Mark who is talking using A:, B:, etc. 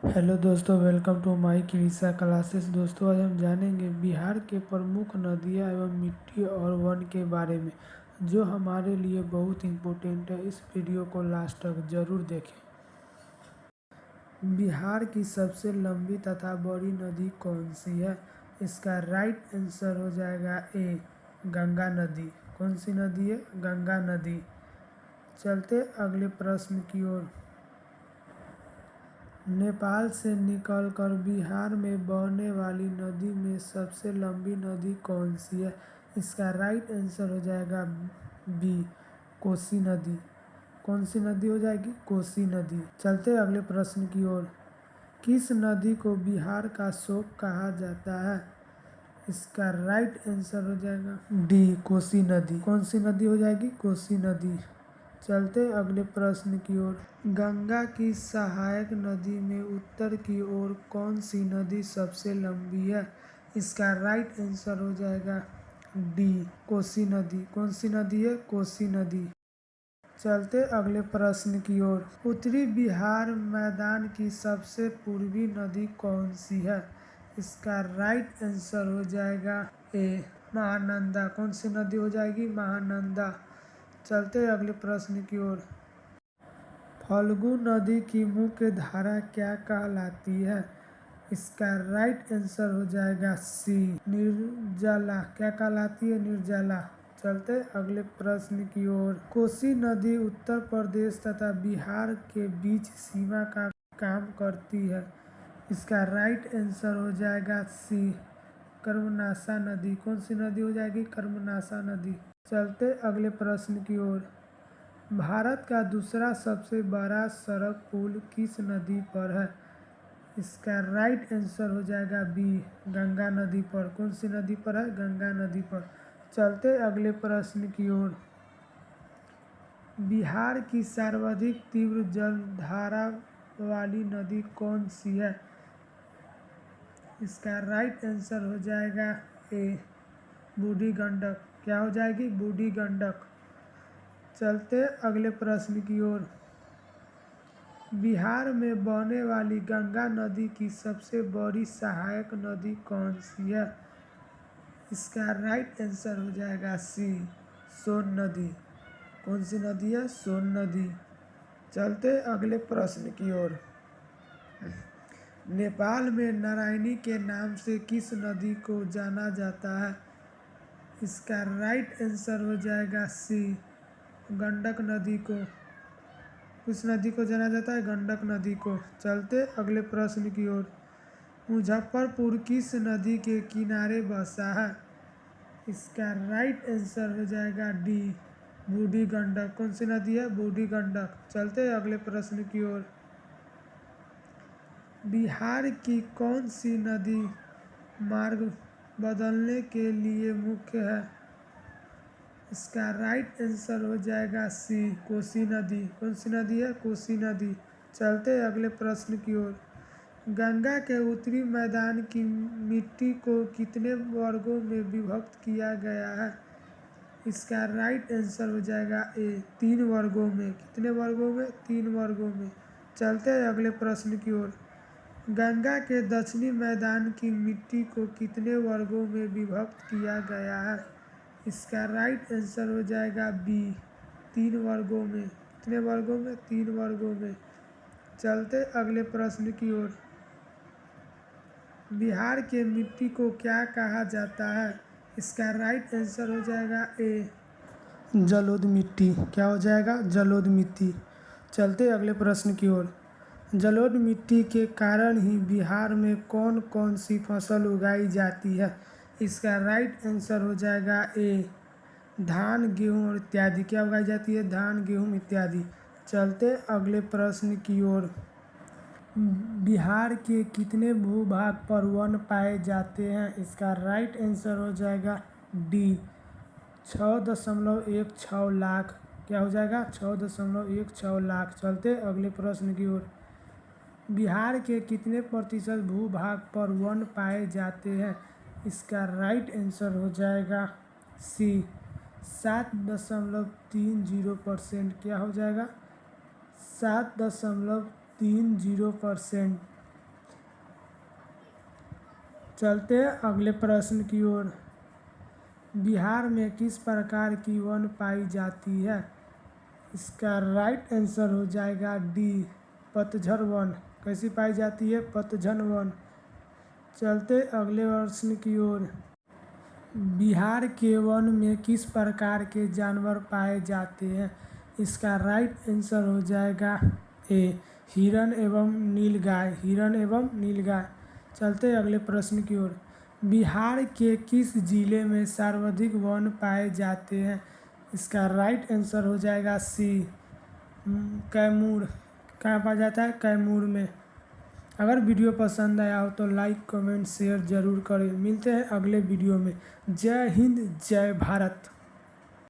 A: Hello दोस्तों, welcome to my Krisha classes. दोस्तों, आज हम जानेंगे बिहार के प्रमुख नदियाँ एवं मिट्टी और वन के बारे में, जो हमारे लिए बहुत इम्पोर्टेंट है। इस वीडियो को लास्ट तक जरूर देखें। बिहार की सबसे लंबी तथा बड़ी नदी कौन सी है? इसका राइट आंसर हो जाएगा ए, गंगा नदी। कौन सी नदी है? गंगा नदी। चलते अगले प्रश्न की ओर। नेपाल से निकलकर बिहार में बहने वाली नदी में सबसे लंबी नदी कौन सी है? इसका राइट आंसर हो जाएगा बी, कोसी नदी। कौन सी नदी हो जाएगी? कोसी नदी। चलते अगले प्रश्न की ओर। किस नदी को बिहार का शोक कहा जाता है? इसका राइट आंसर हो जाएगा डी, कोसी नदी। कौन सी नदी हो जाएगी? कोसी नदी। चलते अगले प्रश्न की ओर। गंगा की सहायक नदी में उत्तर की ओर कौन सी नदी सबसे लंबी है? इसका राइट आंसर हो जाएगा डी, कोसी नदी। कौन सी नदी है? कोसी नदी। चलते अगले प्रश्न की ओर। उत्तरी बिहार मैदान की सबसे पूर्वी नदी कौन सी है? इसका राइट आंसर हो जाएगा ए, महानंदा। कौन सी नदी हो जाएगी? महानंदा। चलते अगले प्रश्न की ओर। फल्गु नदी की मुख्य धारा क्या कहलाती है? इसका राइट आंसर हो जाएगा सी, निर्जला। क्या कहलाती है? निर्जला। चलते अगले प्रश्न की ओर। कोसी नदी उत्तर प्रदेश तथा बिहार के बीच सीमा का काम करती है। इसका राइट आंसर हो जाएगा सी, कर्मनाशा नदी। कौन सी नदी हो जाएगी? कर्मनाशा नदी। चलते अगले प्रश्न की ओर। भारत का दूसरा सबसे बड़ा सड़क पुल किस नदी पर है? इसका राइट आंसर हो जाएगा बी, गंगा नदी पर। कौन सी नदी पर है? गंगा नदी पर। चलते अगले प्रश्न की ओर। बिहार की सर्वाधिक तीव्र जलधारा वाली नदी कौन सी है? इसका राइट आंसर हो जाएगा ए, बूढ़ी गंडक। क्या हो जाएगी? बूढ़ी गंडक। चलते अगले प्रश्न की ओर। बिहार में बहने वाली गंगा नदी की सबसे बड़ी सहायक नदी कौन सी है? इसका राइट आंसर हो जाएगा सी, सोन नदी। कौन सी नदी है? सोन नदी। चलते अगले प्रश्न की ओर। नेपाल में नारायणी के नाम से किस नदी को जाना जाता है? इसका राइट आंसर हो जाएगा सी, गंडक नदी को। किस नदी को जाना जाता है? गंडक नदी को। चलते अगले प्रश्न की ओर। मुजफ्फरपुर किस नदी के किनारे बसा है? इसका राइट आंसर हो जाएगा डी, बूढ़ी गंडक। कौन सी नदी है? बूढ़ी गंडक। चलते अगले प्रश्न की ओर। बिहार की कौन सी नदी मार्ग बदलने के लिए मुख्य है? इसका राइट आंसर हो जाएगा सी, कोसी नदी। कौन सी नदी है? कोसी नदी। चलते अगले प्रश्न की ओर। गंगा के उत्तरी मैदान की मिट्टी को कितने वर्गों में विभक्त किया गया है? इसका राइट आंसर हो जाएगा ए, 3 वर्गों में। कितने वर्गों में? 3 वर्गों में। चलते अगले प्रश्न की ओर। गंगा के दक्षिणी मैदान की मिट्टी को कितने वर्गों में विभक्त किया गया है? इसका राइट आंसर हो जाएगा बी, 3 वर्गों में। कितने वर्गों में? 3 वर्गों में। चलते अगले प्रश्न की ओर। बिहार के मिट्टी को क्या कहा जाता है? इसका राइट आंसर हो जाएगा ए, जलोढ़ मिट्टी। क्या हो जाएगा? जलोढ़ मिट्टी। चलते अगले प्रश्न की ओर। जलोढ़ मिट्टी के कारण ही बिहार में कौन कौन सी फसल उगाई जाती है? इसका राइट आंसर हो जाएगा ए, धान, गेहूँ और इत्यादि। क्या उगाई जाती है? धान, गेहूँ इत्यादि। चलते अगले प्रश्न की ओर। बिहार के कितने भूभाग पर वन पाए जाते हैं? इसका राइट आंसर हो जाएगा डी, 6.16 लाख। क्या हो जाएगा? 6.16 लाख। चलते अगले प्रश्न की ओर। बिहार के कितने प्रतिशत भूभाग पर वन पाए जाते हैं? इसका राइट आंसर हो जाएगा सी, 7.30%। क्या हो जाएगा? 7.30%। चलते हैं अगले प्रश्न की ओर। बिहार में किस प्रकार की वन पाई जाती है? इसका राइट आंसर हो जाएगा डी, पतझड़ वन। कैसी पाई जाती है? पतझड़ वन। चलते अगले प्रश्न की ओर। बिहार के वन में किस प्रकार के जानवर पाए जाते हैं? इसका राइट आंसर हो जाएगा ए, हिरण एवं नीलगाय। हिरण एवं नीलगाय। चलते अगले प्रश्न की ओर। बिहार के किस जिले में सर्वाधिक वन पाए जाते हैं? इसका राइट आंसर हो जाएगा सी, कैमूर। कहाँ पाया जाता है? कैमूर में। अगर वीडियो पसंद आया हो तो लाइक कमेंट शेयर ज़रूर करें। मिलते हैं अगले वीडियो में। जय हिंद, जय भारत।